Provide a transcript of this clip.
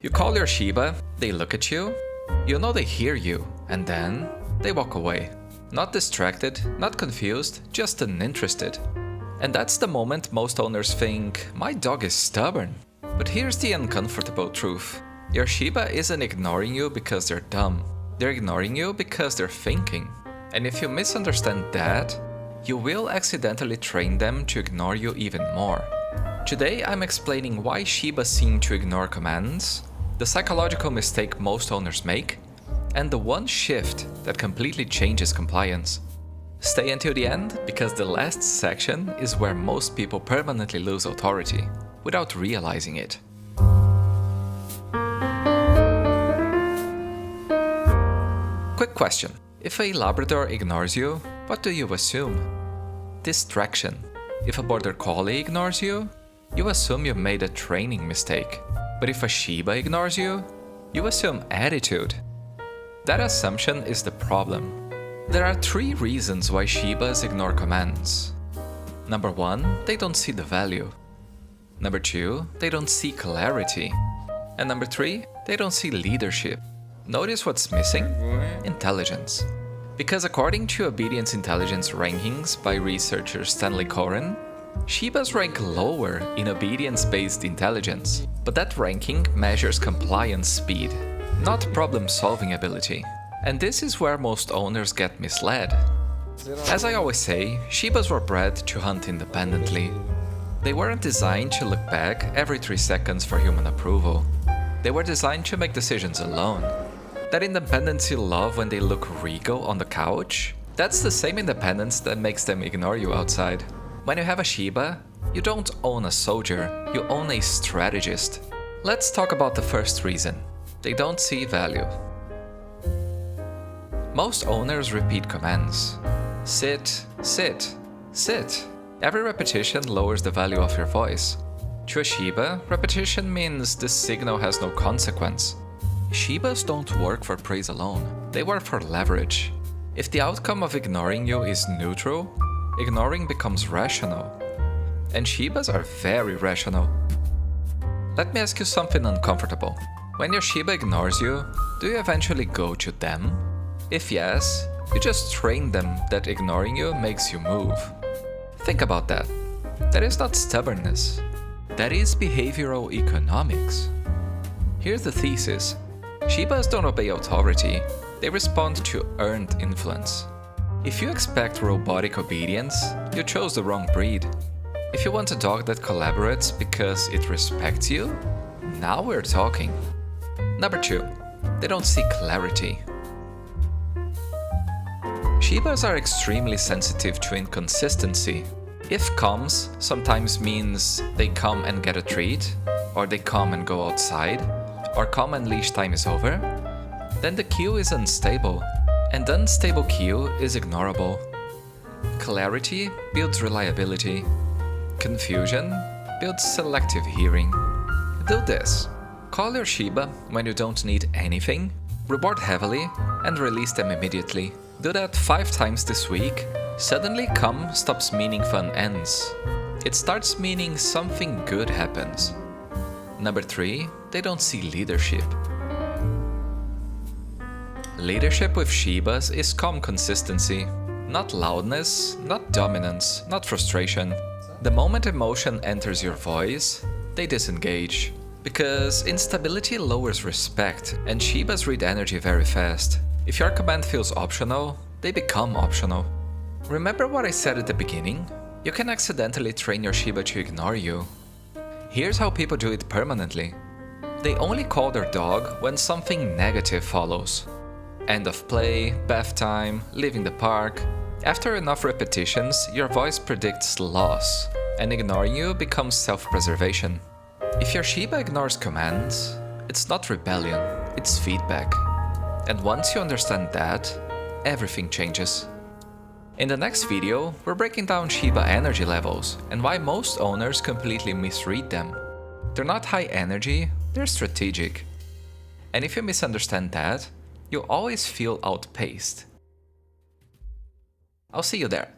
You call your Shiba, they look at you, you know they hear you, and then they walk away. Not distracted, not confused, just uninterested. And that's the moment most owners think, my dog is stubborn. But here's the uncomfortable truth. Your Shiba isn't ignoring you because they're dumb. They're ignoring you because they're thinking. And if you misunderstand that, you will accidentally train them to ignore you even more. Today I'm explaining why Shibas seem to ignore commands, the psychological mistake most owners make, and the one shift that completely changes compliance. Stay until the end, because the last section is where most people permanently lose authority, without realizing it. Quick question. If a Labrador ignores you, what do you assume? Distraction. If a Border Collie ignores you, you assume you made a training mistake. But if a Shiba ignores you, you assume attitude. That assumption is the problem. There are 3 reasons why Shibas ignore commands. Number 1, they don't see the value. Number 2, they don't see clarity. And number 3, they don't see leadership. Notice what's missing? Intelligence. Because according to obedience intelligence rankings by researcher Stanley Coren, Shibas rank lower in obedience-based intelligence, but that ranking measures compliance speed, not problem-solving ability. And this is where most owners get misled. As I always say, Shibas were bred to hunt independently. They weren't designed to look back every 3 seconds for human approval. They were designed to make decisions alone. That independence you love when they look regal on the couch, that's the same independence that makes them ignore you outside. When you have a Shiba, you don't own a soldier, you own a strategist. Let's talk about the first reason. They don't see value. Most owners repeat commands. Sit, sit, sit. Every repetition lowers the value of your voice. To a Shiba, repetition means the signal has no consequence. Shibas don't work for praise alone, they work for leverage. If the outcome of ignoring you is neutral, ignoring becomes rational. And Shibas are very rational. Let me ask you something uncomfortable. When your Shiba ignores you, do you eventually go to them? If yes, you just train them that ignoring you makes you move. Think about that. That is not stubbornness. That is behavioral economics. Here's the thesis. Shibas don't obey authority, they respond to earned influence. If you expect robotic obedience, you chose the wrong breed. If you want a dog that collaborates because it respects you, now we're talking. Number 2, they don't see clarity. Shibas are extremely sensitive to inconsistency. If comes sometimes means they come and get a treat, or they come and go outside, or come and leash time is over, then the cue is unstable, and unstable cue is ignorable. Clarity builds reliability. Confusion builds selective hearing. Do this. Call your Shiba when you don't need anything, reward heavily, and release them immediately. Do that 5 times this week. Suddenly come stops meaning fun ends. It starts meaning something good happens. Number 3, they don't see leadership. Leadership with Shibas is calm consistency. Not loudness, not dominance, not frustration. The moment emotion enters your voice, they disengage. Because instability lowers respect, and Shibas read energy very fast. If your command feels optional, they become optional. Remember what I said at the beginning? You can accidentally train your Shiba to ignore you. Here's how people do it permanently. They only call their dog when something negative follows. End of play, bath time, leaving the park. After enough repetitions, your voice predicts loss, and ignoring you becomes self-preservation. If your Shiba ignores commands, it's not rebellion, it's feedback. And once you understand that, everything changes. In the next video, we're breaking down Shiba energy levels and why most owners completely misread them. They're not high energy, they're strategic. And if you misunderstand that, you'll always feel outpaced. I'll see you there.